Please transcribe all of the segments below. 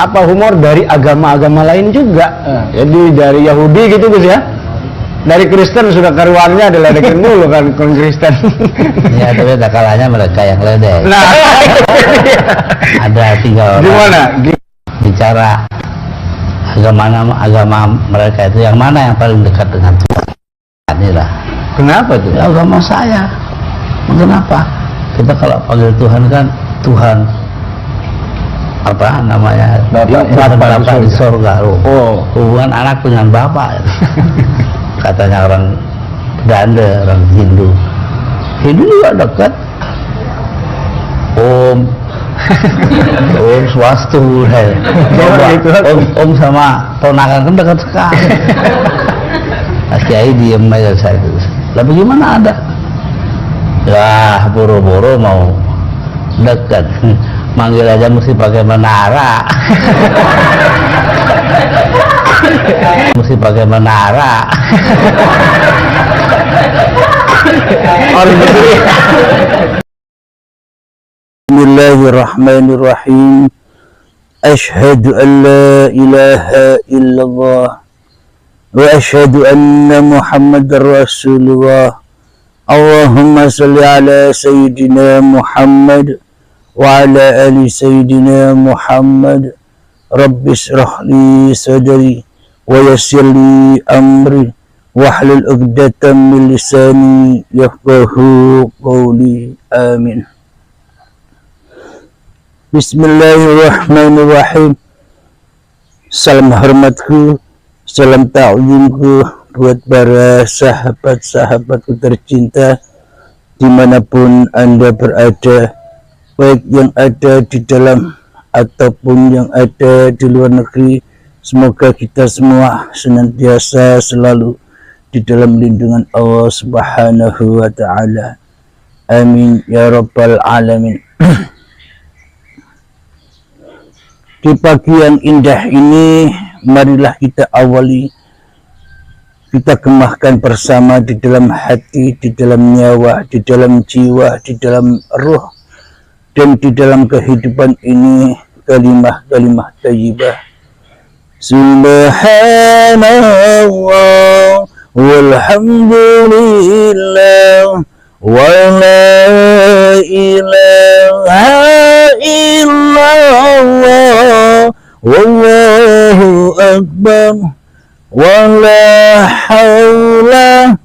apa humor dari agama-agama lain juga. Jadi dari Yahudi gitu Gus ya. Dari Kristen sudah karuannya adalah ledekin mulu kan Kristen. Ya, tapi ada kalanya mereka yang ledek. Nah, ada 3 orang. Gimana? Bicara agama mereka itu yang mana yang paling dekat dengan Tuhan? Inilah. Kenapa tuh? Ya, agama saya. Kenapa? Kita kalau panggil Tuhan kan Tuhan apa namanya? Bapak di surga. Hubungan anak dengan bapak. Katanya orang Belanda, orang Hindu. Hindu juga dekat. Om Swastu. Om sama ponakan kan dekat sekali. Kiai diem aja saya. Lah bagaimana ada? Ya boro-boro mau dekat. Manggil aja mesti pakai menara. Mesti pakai menara. Bismillahirrahmanirrahim. Asyhadu an la ilaha illallah wa asyhadu anna Muhammadar Rasulullah. Allahumma salli ala sayyidina Muhammad wa ala ali sayyidina Muhammad. Rabbi shrah li sadri wa yassir li amri wahlul 'uqdatam min lisani yafqahu qawli. Amin. Bismillahirrahmanirrahim. Salam hormatku, salam ta'zimku buat para sahabat-sahabatku tercinta dimanapun Anda berada, baik yang ada di dalam ataupun yang ada di luar negeri. Semoga kita semua senantiasa selalu di dalam lindungan Allah Subhanahu wa ta'ala. Amin ya rabbal alamin. Di pagi yang indah ini, marilah kita awali, kita kemahkan bersama di dalam hati, di dalam nyawa, di dalam jiwa, di dalam ruh, dan di dalam kehidupan ini kalimah-kalimah thayyibah. Subhanallah walhamdulillah wa la ilaha illallah wallahu akbar wa la hawla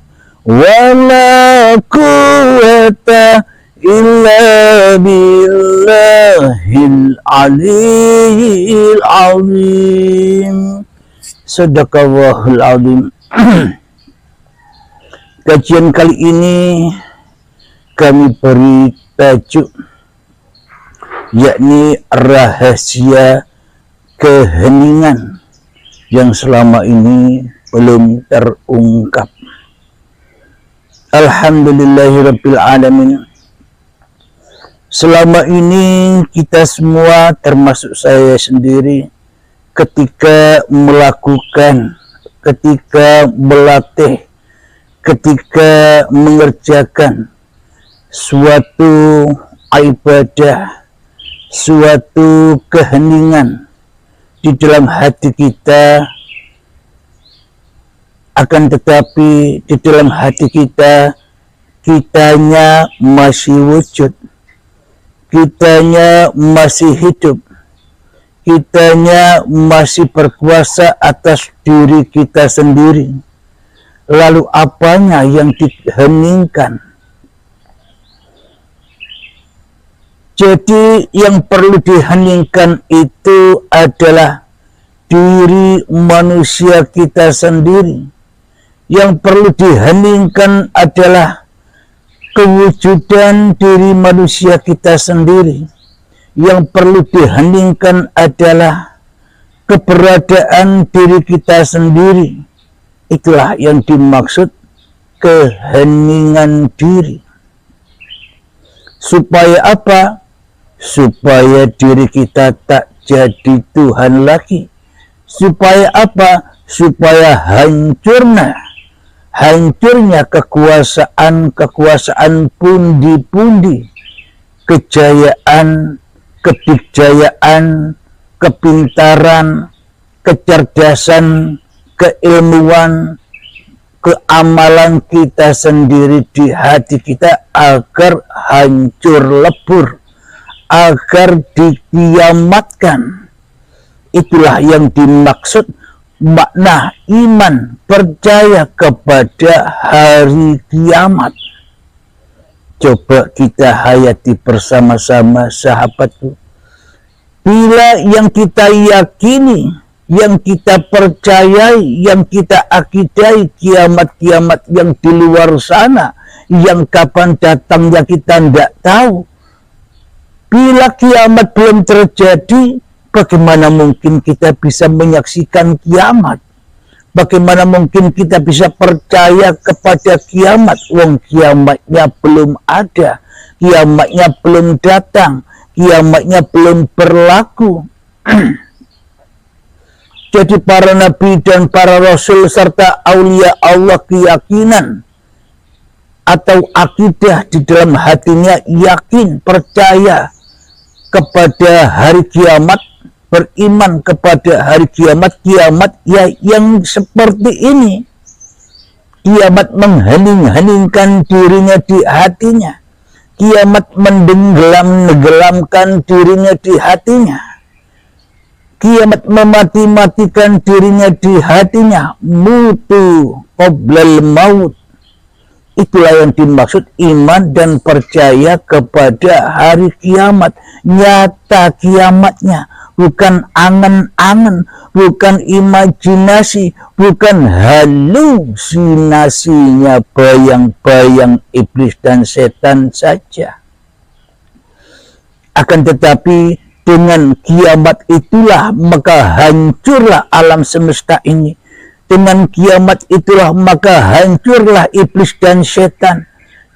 wa la quwwata illa billahil aliyyil azim. Sadaqallahul azim. Kajian kali ini kami beri tajuk yakni rahasia keheningan yang selama ini belum terungkap. Alhamdulillahirabbil alamin. Selama ini kita semua termasuk saya sendiri ketika melakukan, ketika melatih, ketika mengerjakan suatu ibadah, suatu keheningan di dalam hati kita, akan tetapi di dalam hati kita, kitanya masih wujud, kitanya masih hidup, kitanya masih berkuasa atas diri kita sendiri. Lalu apanya yang diheningkan? Jadi yang perlu diheningkan itu adalah diri manusia kita sendiri. Yang perlu diheningkan adalah kewujudan diri manusia kita sendiri. Yang perlu diheningkan adalah keberadaan diri kita sendiri. Itulah yang dimaksud keheningan diri. Supaya apa? Supaya diri kita tak jadi Tuhan lagi. Supaya apa? Supaya hancurnya kekuasaan pundi-pundi, kejayaan, kedikjayaan, kepintaran, kecerdasan, keilmuan, keamalan kita sendiri di hati kita agar hancur lebur, agar dikiamatkan. Itulah yang dimaksud makna iman, percaya kepada hari kiamat. Coba kita hayati bersama-sama, sahabatku. Bila yang kita yakini, yang kita percayai, yang kita akidai kiamat-kiamat yang di luar sana, yang kapan datangnya kita tidak tahu. Bila kiamat belum terjadi, bagaimana mungkin kita bisa menyaksikan kiamat? Bagaimana mungkin kita bisa percaya kepada kiamat? Wong kiamatnya belum ada, kiamatnya belum datang, kiamatnya belum berlaku. Jadi para nabi dan para rasul serta aulia Allah keyakinan atau akidah di dalam hatinya yakin, percaya kepada hari kiamat, beriman kepada hari kiamat, kiamat ya yang seperti ini. Kiamat menghening-heningkan dirinya di hatinya. Kiamat menenggelam-nenggelamkan dirinya di hatinya. Kiamat memati-matikan dirinya di hatinya. Mutu qoblal maut. Itulah yang dimaksud iman dan percaya kepada hari kiamat. Nyata kiamatnya. Bukan angan-angan, bukan imajinasi, bukan halusinasinya bayang-bayang iblis dan setan saja. Akan tetapi dengan kiamat itulah maka hancurlah alam semesta ini. Dengan kiamat itulah maka hancurlah iblis dan setan.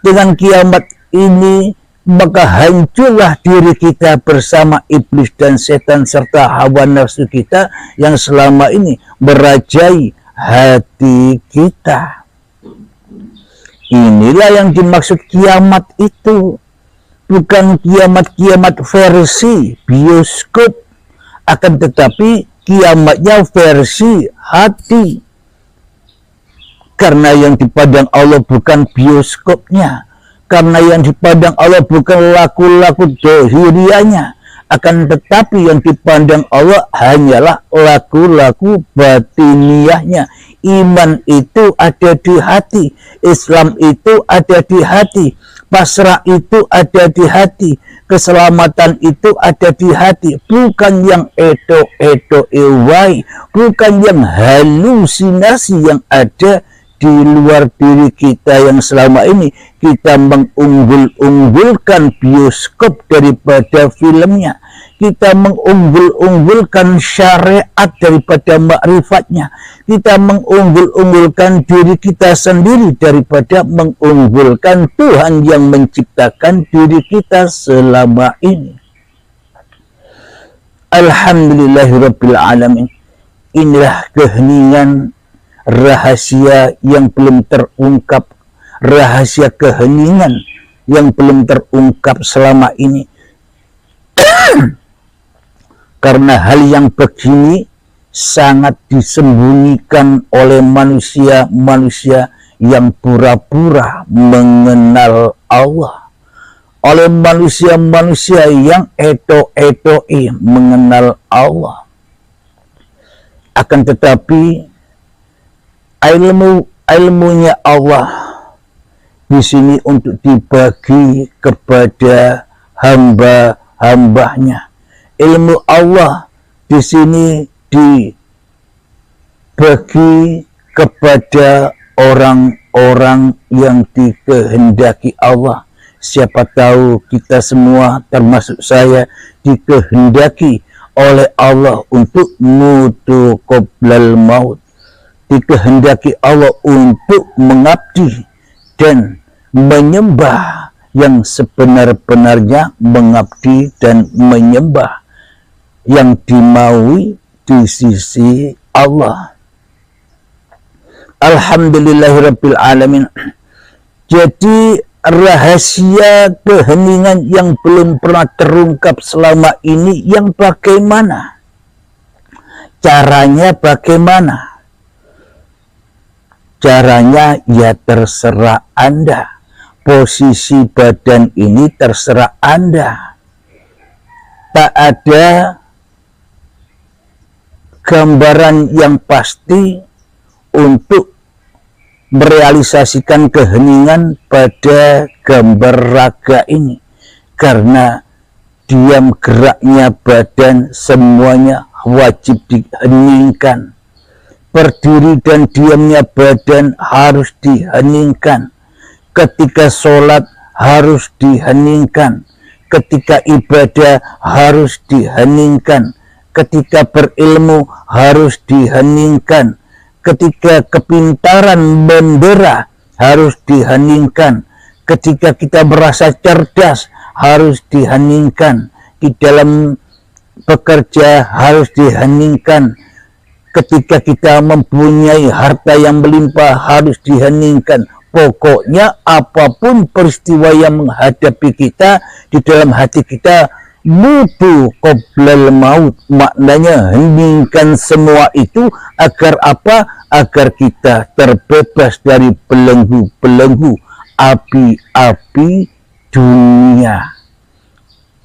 Dengan kiamat ini maka hancurlah diri kita bersama iblis dan setan serta hawa nafsu kita yang selama ini merajai hati kita. Inilah yang dimaksud kiamat itu. Bukan kiamat-kiamat versi bioskop, akan tetapi kiamatnya versi hati. Karena yang dipandang Allah bukan bioskopnya, karena yang dipandang Allah bukan laku-laku dohirianya, akan tetapi yang dipandang Allah hanyalah laku-laku batiniahnya. Iman itu ada di hati, Islam itu ada di hati, pasrah itu ada di hati, keselamatan itu ada di hati, bukan yang edo-edo ewai, bukan yang halusinasi yang ada di luar diri kita yang selama ini kita mengunggul-unggulkan bioskop daripada filmnya, kita mengunggul-unggulkan syariat daripada makrifatnya, kita mengunggul-unggulkan diri kita sendiri daripada mengunggulkan Tuhan yang menciptakan diri kita selama ini. Alhamdulillahirabbil alamin. Inilah keheningan rahasia yang belum terungkap, rahasia keheningan yang belum terungkap selama ini. Karena hal yang begini sangat disembunyikan oleh manusia-manusia yang pura-pura mengenal Allah, oleh manusia-manusia yang edo-edoi mengenal Allah. Akan tetapi ilmunya Allah di sini untuk dibagi kepada hamba-hambanya. Ilmu Allah di sini dibagi kepada orang-orang yang dikehendaki Allah. Siapa tahu kita semua termasuk saya dikehendaki oleh Allah untuk mutu qoblal maut, dikehendaki Allah untuk mengabdi dan menyembah yang sebenar-benarnya, mengabdi dan menyembah yang dimaui di sisi Allah. Alhamdulillahirabbil alamin. Jadi rahasia keheningan yang belum pernah terungkap selama ini yang bagaimana? Caranya bagaimana? Caranya ya terserah Anda. Posisi badan ini terserah Anda. Tak ada gambaran yang pasti untuk merealisasikan keheningan pada gambar raga ini, karena diam geraknya badan semuanya wajib diheningkan. Berdiri dan diamnya badan harus diheningkan. Ketika sholat harus diheningkan. Ketika ibadah harus diheningkan. Ketika berilmu harus diheningkan. Ketika kepintaran bendera harus diheningkan. Ketika kita merasa cerdas harus diheningkan. Di dalam bekerja harus diheningkan. Ketika kita mempunyai harta yang melimpah harus diheningkan. Pokoknya apapun peristiwa yang menghadapi kita, di dalam hati kita mutu qoblal maut, maknanya heningkan semua itu agar apa? Agar kita terbebas dari belenggu-belenggu api-api dunia,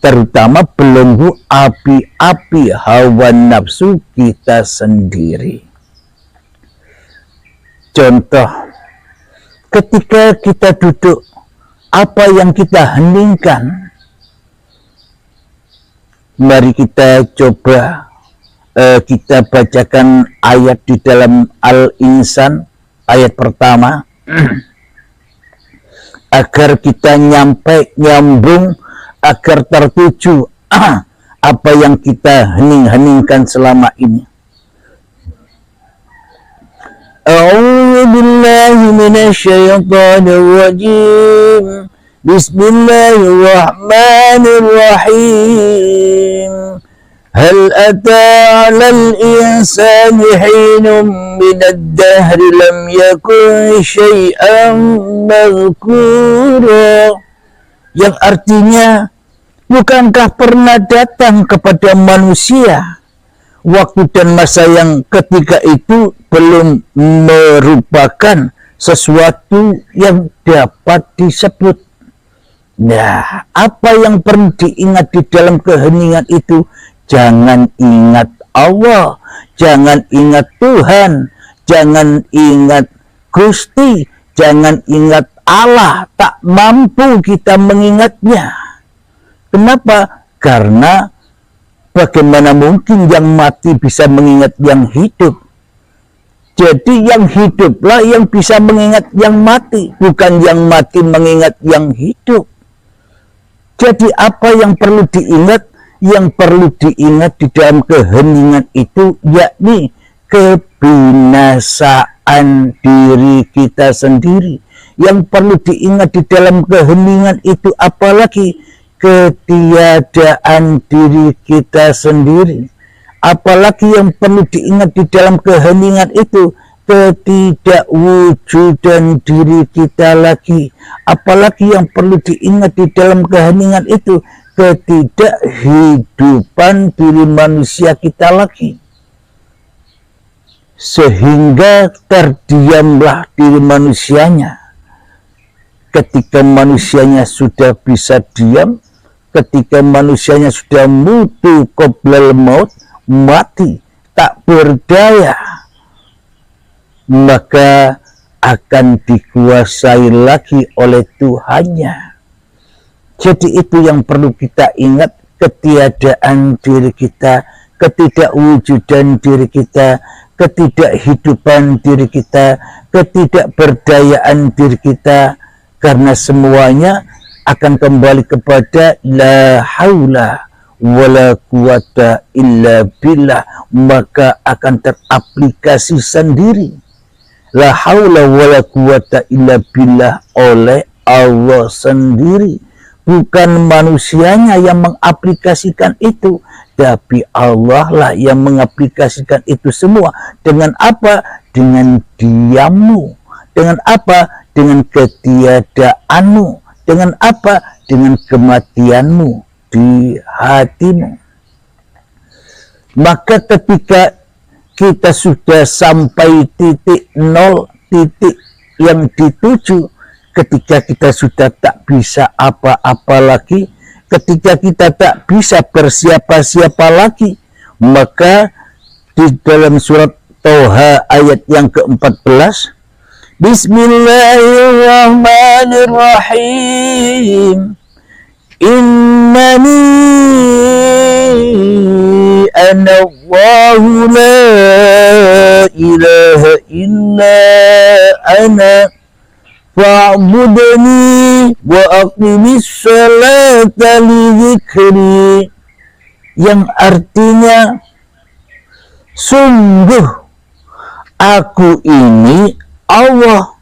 terutama belenggu api-api hawa nafsu kita sendiri. Contoh, ketika kita duduk, apa yang kita heningkan? Mari kita coba kita bacakan ayat di dalam Al-Insan, ayat pertama, agar kita nyambung, agar tertuju apa yang kita heningkan selama ini. A'udzu billahi minasyaitonir rajim. Bismillahirrahmanirrahim. Hal ata 'alal insani hinun minad dahri lam yakun syai'an madhkura. Yang artinya, bukankah pernah datang kepada manusia waktu dan masa yang ketika itu belum merupakan sesuatu yang dapat disebut. Nah, apa yang perlu diingat di dalam keheningan itu? Jangan ingat Allah, jangan ingat Tuhan, jangan ingat Gusti, jangan ingat Allah. Tak mampu kita mengingatnya. Kenapa? Karena bagaimana mungkin yang mati bisa mengingat yang hidup? Jadi yang hiduplah yang bisa mengingat yang mati, bukan yang mati mengingat yang hidup. Jadi apa yang perlu diingat? Yang perlu diingat di dalam keheningan itu yakni kebinasaan diri kita sendiri. Yang perlu diingat di dalam keheningan itu apalagi ketiadaan diri kita sendiri. Apalagi yang perlu diingat di dalam keheningan itu ketidakwujudan diri kita lagi. Apalagi yang perlu diingat di dalam keheningan itu ketidakhidupan diri manusia kita lagi. Sehingga terdiamlah diri manusianya. Ketika manusianya sudah bisa diam, ketika manusianya sudah mutu qoblal maut, mati, tak berdaya, maka akan dikuasai lagi oleh Tuhannya. Jadi itu yang perlu kita ingat, ketiadaan diri kita, ketidakwujudan diri kita, ketidakhidupan diri kita, ketidakberdayaan diri kita, karena semuanya akan kembali kepada la haula wala quwata illa billah, maka akan teraplikasi sendiri la haula wala quwata illa billah oleh Allah sendiri. Bukan manusianya yang mengaplikasikan itu, tapi Allah lah yang mengaplikasikan itu semua. Dengan apa? Dengan diammu. Dengan apa? Dengan ketiadaanmu. Dengan apa? Dengan kematianmu di hatimu. Maka ketika kita sudah sampai titik nol, titik yang dituju, ketika kita sudah tak bisa apa-apa lagi, ketika kita tak bisa bersiapa-siapa lagi, maka di dalam surat Toha ayat yang ke-14, Bismillahirrahmanirrahim, Innani ana Allahu la ilaha illa ana fa'budni wa aqimis salata li dzikri, yang artinya sungguh aku ini Allah,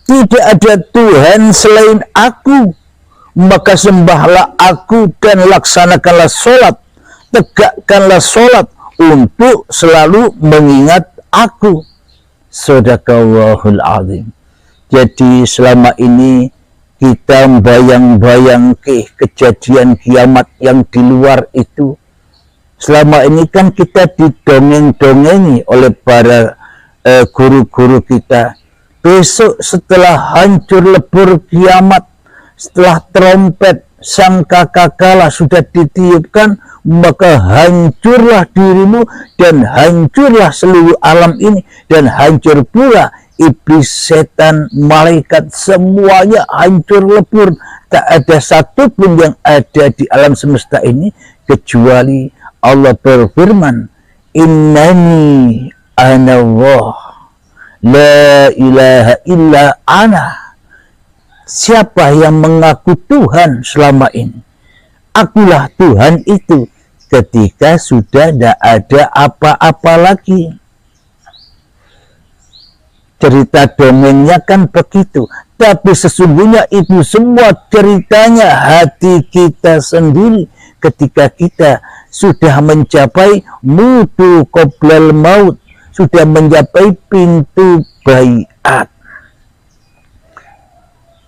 tidak ada Tuhan selain aku, maka sembahlah aku dan laksanakanlah sholat, tegakkanlah sholat untuk selalu mengingat aku. Shadaqallahul azim. Jadi selama ini kita bayang-bayang kejadian kiamat yang di luar itu. Selama ini kan kita didongeng-dongengi oleh para guru-guru kita. Besok setelah hancur lebur kiamat, setelah trompet sangkakala sudah ditiupkan, maka hancurlah dirimu dan hancurlah seluruh alam ini, dan hancur pula iblis, setan, malaikat, semuanya hancur lebur. Tak ada satupun yang ada di alam semesta ini kecuali Allah berfirman, Innani ana Allah la ilaha illa ana. Siapa yang mengaku Tuhan selama ini, akulah Tuhan itu, ketika sudah tidak ada apa-apa lagi. Cerita dongengnya kan begitu, tapi sesungguhnya itu semua ceritanya hati kita sendiri ketika kita sudah mencapai mutu qoblal maut, sudah mencapai pintu baiat.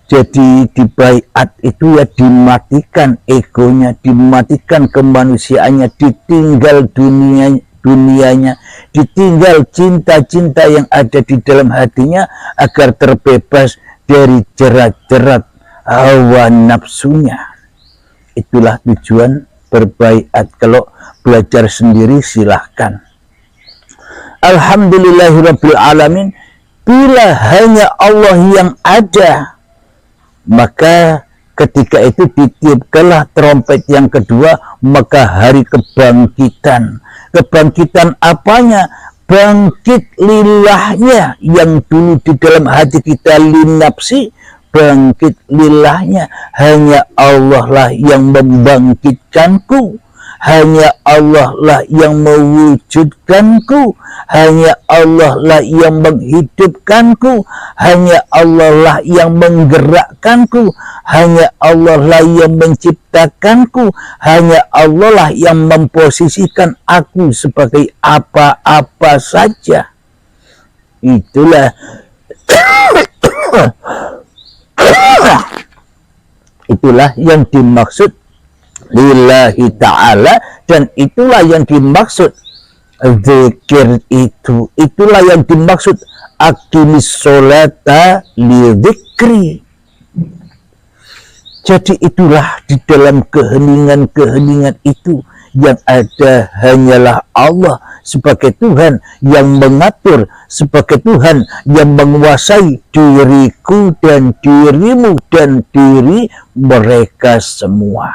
Jadi di baiat itu ya dimatikan egonya, dimatikan kemanusiaannya, ditinggal dunianya, ditinggal cinta-cinta yang ada di dalam hatinya agar terbebas dari jerat-jerat hawa nafsunya. Itulah tujuan berbaiat. Kalau belajar sendiri silahkan. Alhamdulillahirabbil alamin. Bila hanya Allah yang ada, maka ketika itu ditiupkanlah trompet yang kedua, maka hari kebangkitan. Kebangkitan apanya? Bangkit lillahnya yang dulu di dalam hati kita linapsi, bangkit lillahnya. Hanya Allah lah yang membangkitkanku, hanya Allah lah yang mewujudkanku, hanya Allah lah yang menghidupkanku, hanya Allah lah yang menggerakkanku, hanya Allah lah yang menciptakanku, hanya Allah lah yang memposisikan aku sebagai apa-apa saja. Itulah itulah yang dimaksud lillahi ta'ala, dan itulah yang dimaksud zikir itu, itulah yang dimaksud aqimis sholata li dzikri. Jadi itulah di dalam keheningan-keheningan itu yang ada hanyalah Allah sebagai Tuhan yang mengatur, sebagai Tuhan yang menguasai diriku dan dirimu dan diri mereka semua.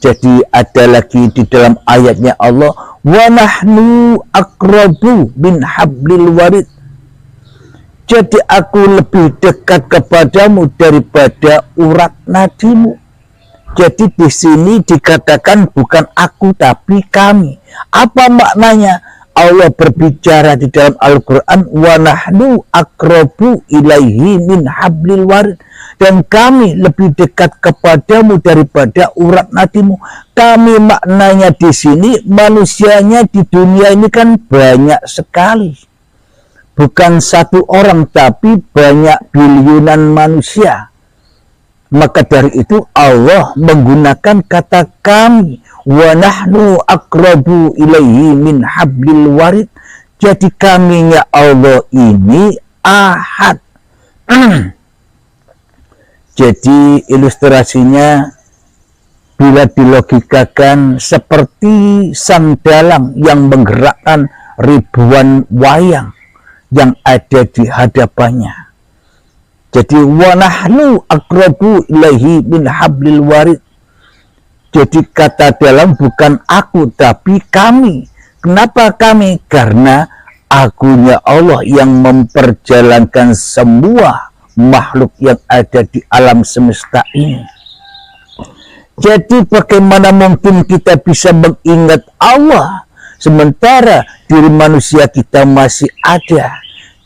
Jadi ada lagi di dalam ayatnya Allah, wa nahnu aqrabu min hablil warid. Jadi aku lebih dekat kepadamu daripada urat nadimu. Jadi di sini dikatakan bukan aku tapi kami. Apa maknanya? Allah berbicara di dalam Al-Quran, wa nahnu aqrabu ilaihi min hablil warid. Dan kami lebih dekat kepadamu daripada urat nadimu. Kami maknanya di sini, manusianya di dunia ini kan banyak sekali. Bukan satu orang, tapi banyak biliunan manusia. Maka dari itu Allah menggunakan kata kami. wa nahnu aqrabu ilaihi min hablil warid. Jadi kami ya Allah ini ahad. Jadi ilustrasinya bila dilogikakan seperti sang dalang yang menggerakkan ribuan wayang yang ada di hadapannya. Jadi wa nahnu aqrabu ilaihi min hablil warid. Jadi kata dalam bukan aku tapi kami. Kenapa kami? Karena akunya Allah yang memperjalankan semua makhluk yang ada di alam semesta ini. Jadi bagaimana mungkin kita bisa mengingat Allah sementara diri manusia kita masih ada?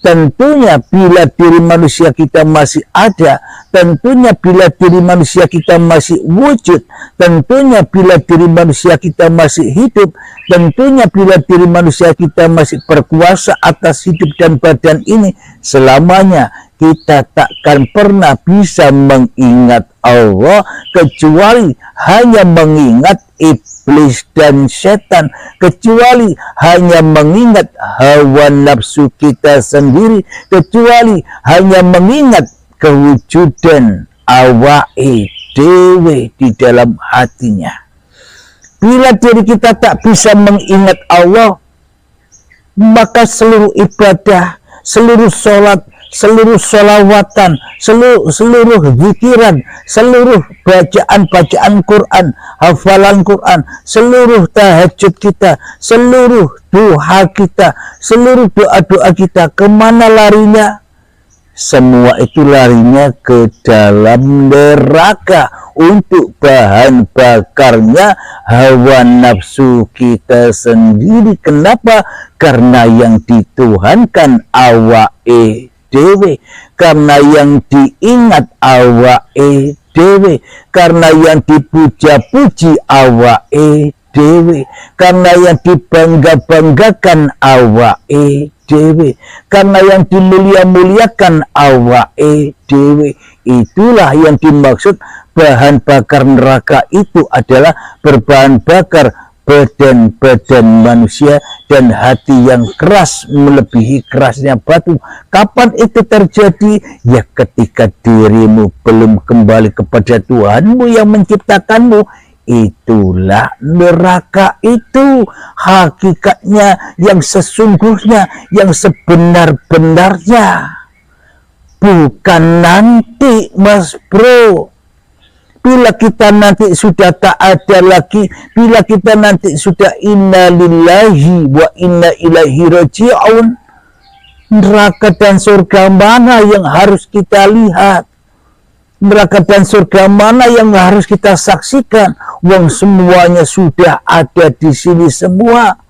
Tentunya bila diri manusia kita masih ada, tentunya bila diri manusia kita masih wujud, tentunya bila diri manusia kita masih hidup, tentunya bila diri manusia kita masih berkuasa atas hidup dan badan ini, selamanya kita takkan pernah bisa mengingat Allah kecuali hanya mengingat iblis dan setan, kecuali hanya mengingat hawa nafsu kita sendiri, kecuali hanya mengingat kewujudan awake dewe di dalam hatinya. Bila diri kita tak bisa mengingat Allah, maka seluruh ibadah, seluruh sholat, seluruh sholawatan, seluruh zikiran, seluruh bacaan Quran, hafalan Quran, seluruh tahajud kita, seluruh doa kita, seluruh doa-doa kita, kemana larinya? Semua itu larinya ke dalam neraka untuk bahan bakarnya hawa nafsu kita sendiri. Kenapa? Karena yang dituhankan awake dewe, karena yang diingat awake dewe, karena yang dipuja-puji awake dewe, karena yang dibangga-banggakan awake dewe, karena yang dimulia-muliakan awake dewe. Itulah yang dimaksud bahan bakar neraka itu adalah berbahan bakar badan-badan manusia dan hati yang keras melebihi kerasnya batu. Kapan itu terjadi? Ya ketika dirimu belum kembali kepada Tuhanmu yang menciptakanmu. Itulah neraka itu hakikatnya yang sesungguhnya, yang sebenar-benarnya. Bukan nanti, Mas Bro. Bila kita nanti sudah tak ada lagi, bila kita nanti sudah inna lillahi wa inna ilaihi raji'un, neraka dan surga mana yang harus kita lihat? Neraka dan surga mana yang harus kita saksikan? Wong semuanya sudah ada di sini semua.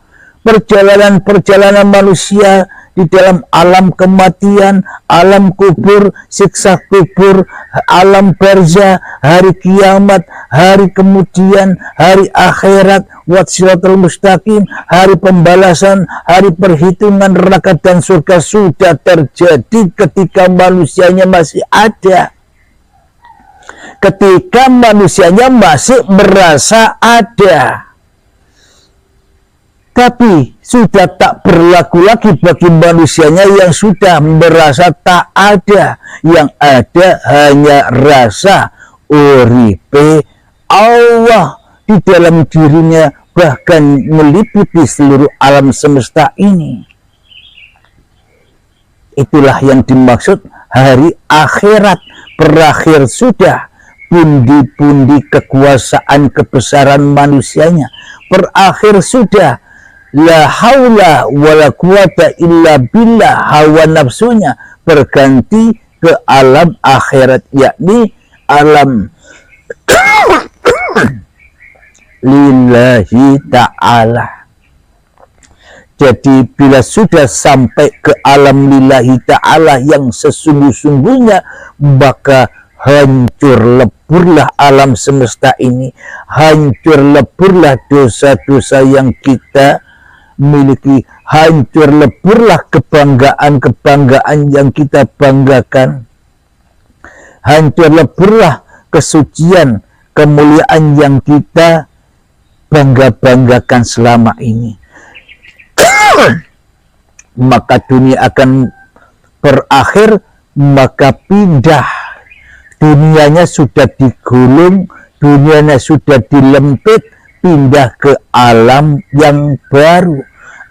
Perjalanan-perjalanan manusia di dalam alam kematian, alam kubur, siksa kubur, alam barzah, hari kiamat, hari kemudian, hari akhirat, wassiratul mustaqim, hari pembalasan, hari perhitungan neraka dan surga sudah terjadi ketika manusianya masih ada. Ketika manusianya masih merasa ada. Tapi sudah tak berlaku lagi bagi manusianya yang sudah merasa tak ada. Yang ada hanya rasa uripe Allah di dalam dirinya, bahkan meliputi seluruh alam semesta ini. Itulah yang dimaksud hari akhirat. Berakhir sudah pundi-pundi kekuasaan kebesaran manusianya. Berakhir sudah la haula wala quwata illa billah, hawa nafsunya berganti ke alam akhirat, yakni alam lillahi ta'ala. Jadi bila sudah sampai ke alam lillahi ta'ala yang sesungguh-sungguhnya, maka hancur leburlah alam semesta ini, hancur leburlah dosa-dosa yang kita miliki, hancur leburlah kebanggaan-kebanggaan yang kita banggakan, hancur leburlah kesucian, kemuliaan yang kita bangga-banggakan selama ini, maka dunia akan berakhir, maka pindah. Dunianya sudah digulung, dunianya sudah dilempit, pindah ke alam yang baru,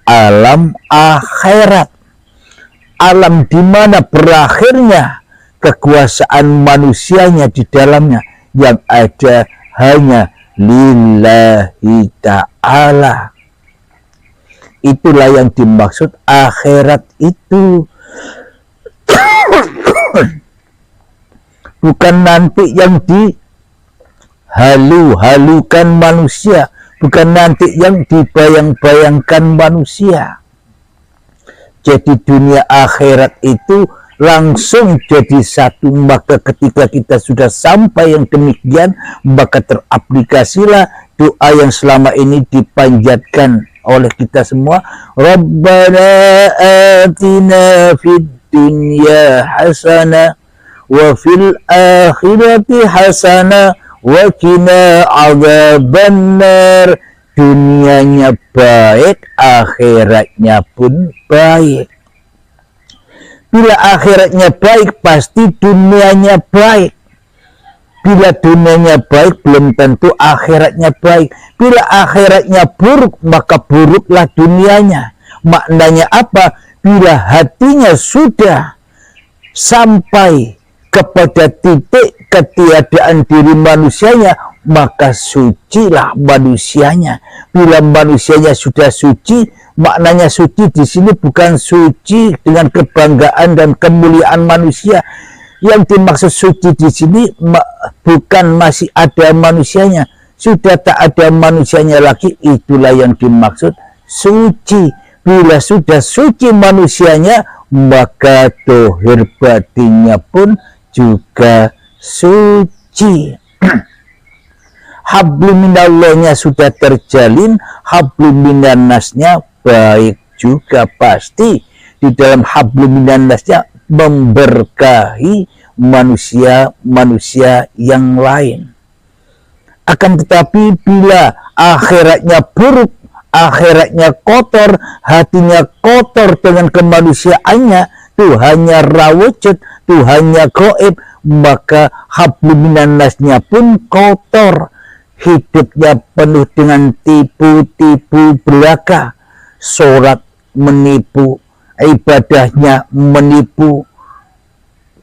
alam akhirat. Alam di mana berakhirnya kekuasaan manusianya di dalamnya, yang ada hanya lillahi ta'ala. Itulah yang dimaksud akhirat itu. Bukan nanti yang dihalu-halukan manusia, bukan nanti yang dibayang-bayangkan manusia. Jadi dunia akhirat itu langsung jadi satu. Maka ketika kita sudah sampai yang demikian, maka teraplikasilah doa yang selama ini dipanjatkan oleh kita semua. Rabbana atina fid dunya hasanah wa fil akhirati hasanah wa qina adzabannar. Dunianya baik, akhiratnya pun baik. Bila akhiratnya baik, pasti dunianya baik. Bila dunianya baik, belum tentu akhiratnya baik. Bila akhiratnya buruk, maka buruklah dunianya. Maknanya apa? Bila hatinya sudah sampai kepada titik ketiadaan diri manusianya, maka sucilah manusianya. Bila manusianya sudah suci, maknanya suci di sini bukan suci dengan kebanggaan dan kemuliaan manusia. Yang dimaksud suci di sini bukan masih ada manusianya, sudah tak ada manusianya lagi, itulah yang dimaksud suci. Bila sudah suci manusianya, maka dohir batinnya pun juga suci. Hablum minallahnya sudah terjalin, hablum minannasnya baik juga pasti. Di dalam hablum minannasnya memberkahi manusia-manusia yang lain. Akan tetapi bila akhiratnya buruk, akhiratnya kotor, hatinya kotor dengan kemanusiaannya, Tuhannya rawujud, Tuhannya gaib, maka hablum minannasnya pun kotor. Hidupnya penuh dengan tipu-tipu belaka, sholat menipu, ibadahnya menipu,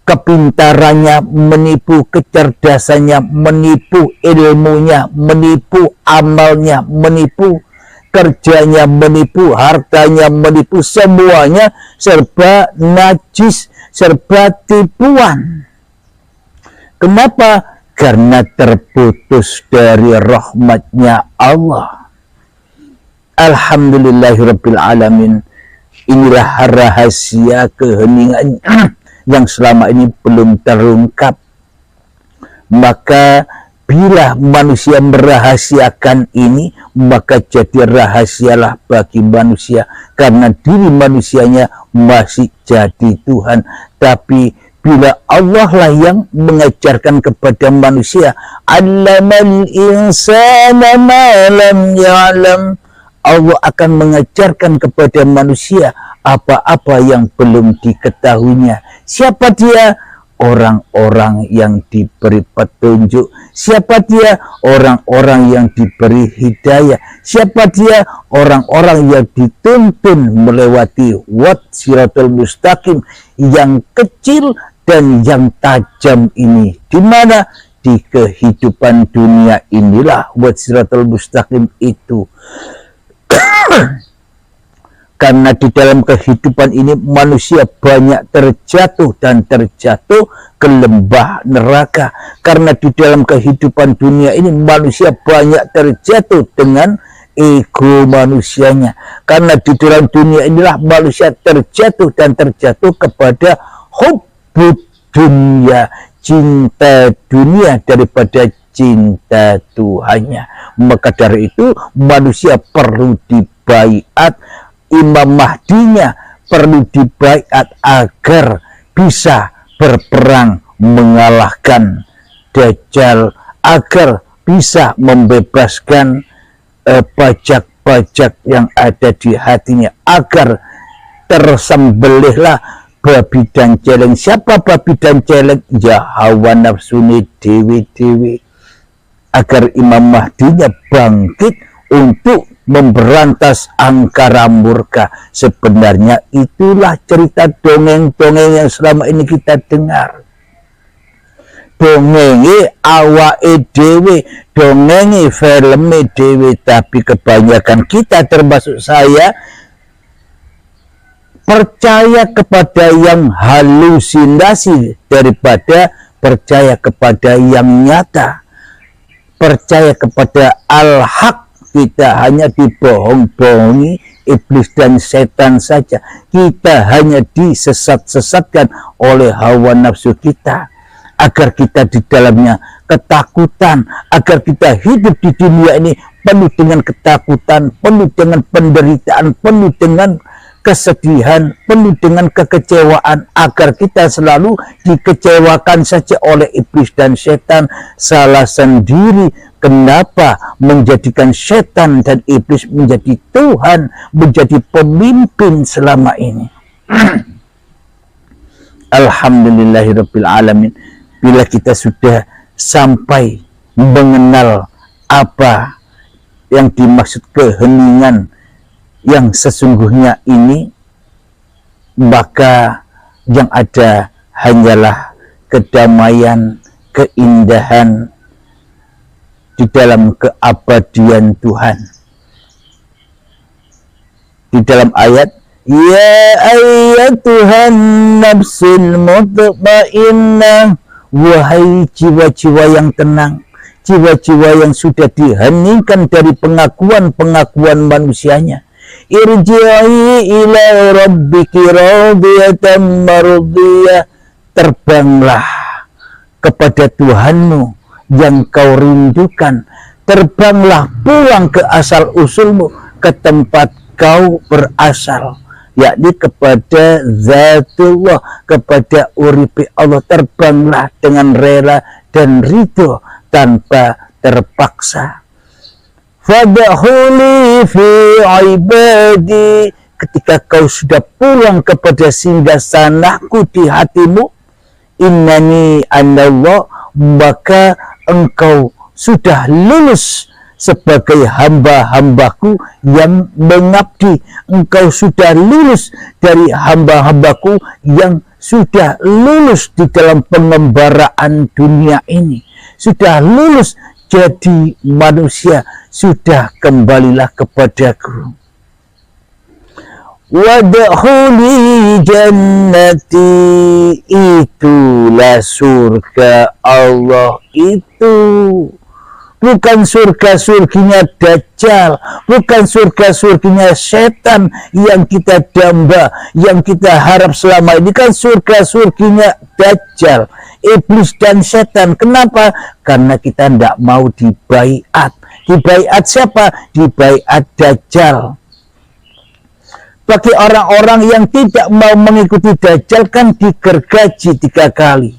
kepintarannya menipu, kecerdasannya menipu, ilmunya menipu, amalnya menipu, kerjanya menipu, hartanya menipu, semuanya serba najis, serba tipuan. Kenapa? Karena terputus dari rahmatnya Allah. Alhamdulillahirabbil alamin. Inilah rahasia keheningan yang selama ini belum terungkap. Maka bila manusia merahasiakan ini, maka jadi rahasialah bagi manusia, karena diri manusianya masih jadi Tuhan. Tapi bila Allah lah yang mengajarkan kepada manusia, allamal insana ma lam ya'lam, Allah akan mengajarkan kepada manusia apa-apa yang belum diketahuinya. Siapa dia? Orang-orang yang diberi petunjuk. Siapa dia? Orang-orang yang diberi hidayah. Siapa dia? Orang-orang yang dituntun melewati siratal mustaqim, yang kecil dan yang tajam ini. Di mana? Di kehidupan dunia inilah siratal mustaqim itu. Karena di dalam kehidupan ini manusia banyak terjatuh dan terjatuh ke lembah neraka. Karena di dalam kehidupan dunia ini manusia banyak terjatuh dengan ego manusianya. Karena di dalam dunia inilah manusia terjatuh dan terjatuh kepada hubbud dunia, cinta dunia daripada cinta Tuhannya. Maka dari itu manusia perlu dibaiat, Imam Mahdinya perlu dibaiat agar bisa berperang mengalahkan Dajjal, agar bisa membebaskan pajak-pajak yang ada di hatinya, agar tersembelihlah babi dan celeng. Siapa babi dan celeng? Ya hawa nafsuni dewi-dewi, agar Imam Mahdinya bangkit untuk memberantas angkara murka. Sebenarnya itulah cerita dongeng-dongeng yang selama ini kita dengar. Dongengi awake dhewe, dongengi filme dhewe, tapi kebanyakan kita termasuk saya percaya kepada yang halusinasi daripada percaya kepada yang nyata. Percaya kepada al-haq, kita hanya dibohong-bohongi iblis dan setan saja. Kita hanya disesat-sesatkan oleh hawa nafsu kita, agar kita di dalamnya ketakutan, agar kita hidup di dunia ini penuh dengan ketakutan, penuh dengan penderitaan, penuh dengan kesedihan, penuh dengan kekecewaan, agar kita selalu dikecewakan saja oleh iblis dan setan. Salah sendiri kenapa menjadikan setan dan iblis menjadi Tuhan, menjadi pemimpin selama ini. Alhamdulillahirabbil alamin. Bila kita sudah sampai mengenal apa yang dimaksud keheningan yang sesungguhnya ini, maka yang ada hanyalah kedamaian, keindahan di dalam keabadian Tuhan. Di dalam ayat, ya ayyatuhan nafsul mutmainnah, wahai jiwa-jiwa yang tenang, jiwa-jiwa yang sudah diheningkan dari pengakuan-pengakuan manusianya, irji'i ila rabbiki radiyatan mardiyah, terbanglah kepada Tuhanmu yang kau rindukan, terbanglah pulang ke asal usulmu, ke tempat kau berasal, yakni kepada zatullah, kepada uripi Allah. Terbanglah dengan rela dan ridho tanpa terpaksa. Fadkhuli fi ibadi, ketika kau sudah pulang kepada singgasanaku di hatimu, innani anallah, maka engkau sudah lulus sebagai hamba-hambaku yang mengabdi. Engkau sudah lulus dari hamba-hambaku yang sudah lulus di dalam pengembaraan dunia ini, sudah lulus jadi manusia. Sudah kembalilah kepadaku. Wadkhuli jannati, itulah surga Allah itu. Bukan surga-surginya Dajjal, bukan surga-surginya setan yang kita damba, yang kita harap selama ini. Kan surga-surginya Dajjal, iblis dan setan. Kenapa? Karena kita tidak mau dibaiat. Dibaiat siapa? Dibaiat Dajjal. Bagi orang-orang yang tidak mau mengikuti Dajjal kan digergaji 3 kali,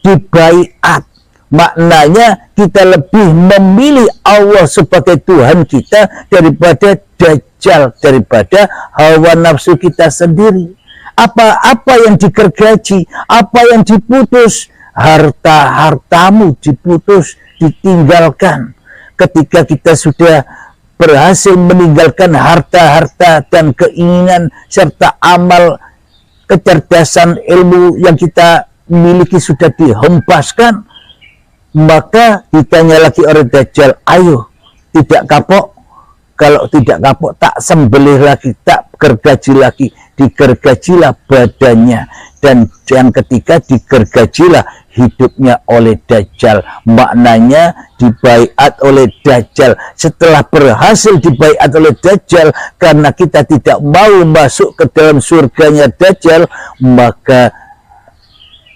dibaiat. Maknanya kita lebih memilih Allah sebagai Tuhan kita daripada Dajjal, daripada hawa nafsu kita sendiri. Apa yang digergaji, apa yang diputus, harta-hartamu diputus, ditinggalkan. Ketika kita sudah berhasil meninggalkan harta-harta dan keinginan serta amal, kecerdasan, ilmu yang kita miliki sudah dihempaskan, maka ditanya lagi oleh Dajjal, ayo, tidak kapok? Kalau tidak kapok, tak sembelih lagi, tak gergaji lagi, digergajilah badannya. Dan yang ketiga, digergajilah hidupnya oleh Dajjal. Maknanya dibaiat oleh Dajjal. Setelah berhasil dibaiat oleh Dajjal, karena kita tidak mau masuk ke dalam surganya Dajjal, maka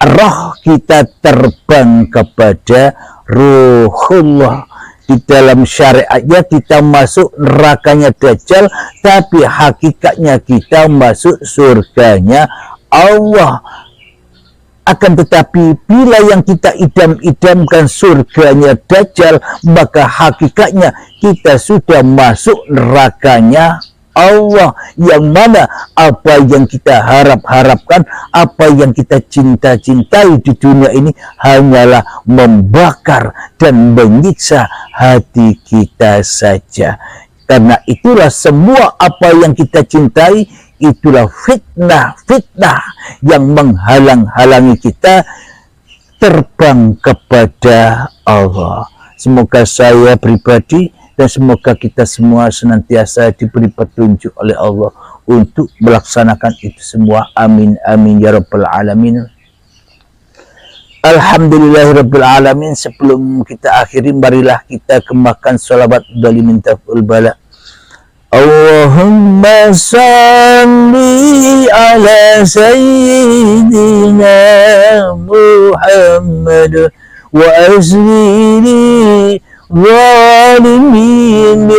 roh kita terbang kepada ruhullah. Di dalam syariatnya kita masuk nerakanya Dajjal, tapi hakikatnya kita masuk surganya Allah. Akan tetapi bila yang kita idam-idamkan surganya Dajjal, maka hakikatnya kita sudah masuk nerakanya Allah, yang mana apa yang kita harap-harapkan, apa yang kita cinta-cintai di dunia ini hanyalah membakar dan menyiksa hati kita saja. Karena itulah semua apa yang kita cintai itulah fitnah yang menghalang-halangi kita terbang kepada Allah. Semoga saya pribadi dan semoga kita semua senantiasa diberi petunjuk oleh Allah untuk melaksanakan itu semua. Amin amin ya rabbal alamin. Alhamdulillahirabbil alamin. Sebelum kita akhiri, marilah kita kembangkan sholawat dari mintaful bala. Allahumma salli ala sayyidina Muhammad wa azlili zalimin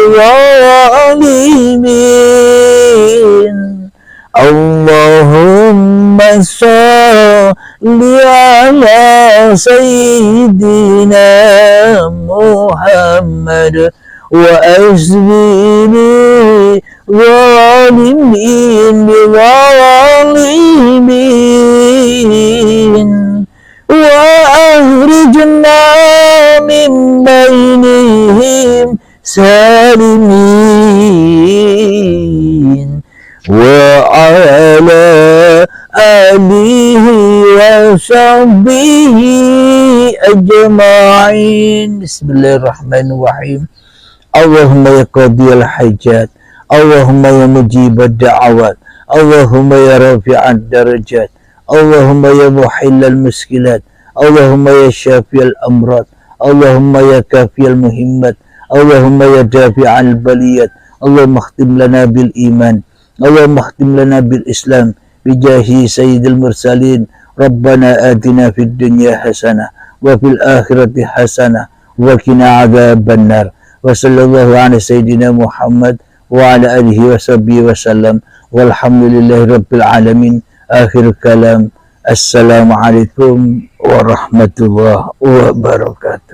zalimin. Allahumma salli ala sayyidina Muhammad wa azlini zalimin zalimin wa akhrijna min bainihim salimin wa ala alihi wa sahbihi ajma'in. Bismillahirrahmanirrahim. Allahumma ya qadiyal hajat, Allahumma ya mujibad da'awat, Allahumma ya rafi'ad darajat, Allahumma ya muhillal muskilat, Allahumma ya syafiyal amrat, Allahumma ya kafiyal muhimmat, Allahumma ya dafi'al baliyat. Allahumma khtim lana bil iman, Allahumma khtim lana bil islam, bijahi sayyidil mursalin. Rabbana atina fid dunya hasanah wa fil akhirati hasanah wa qina adzaban nar. Wa sallallahu ala sayyidina Muhammad wa ala alihi wa sahbihi wa sallam. Walhamdulillahi rabbil alamin. Akhir kalam. Assalamualaikum warahmatullahi wabarakatuh.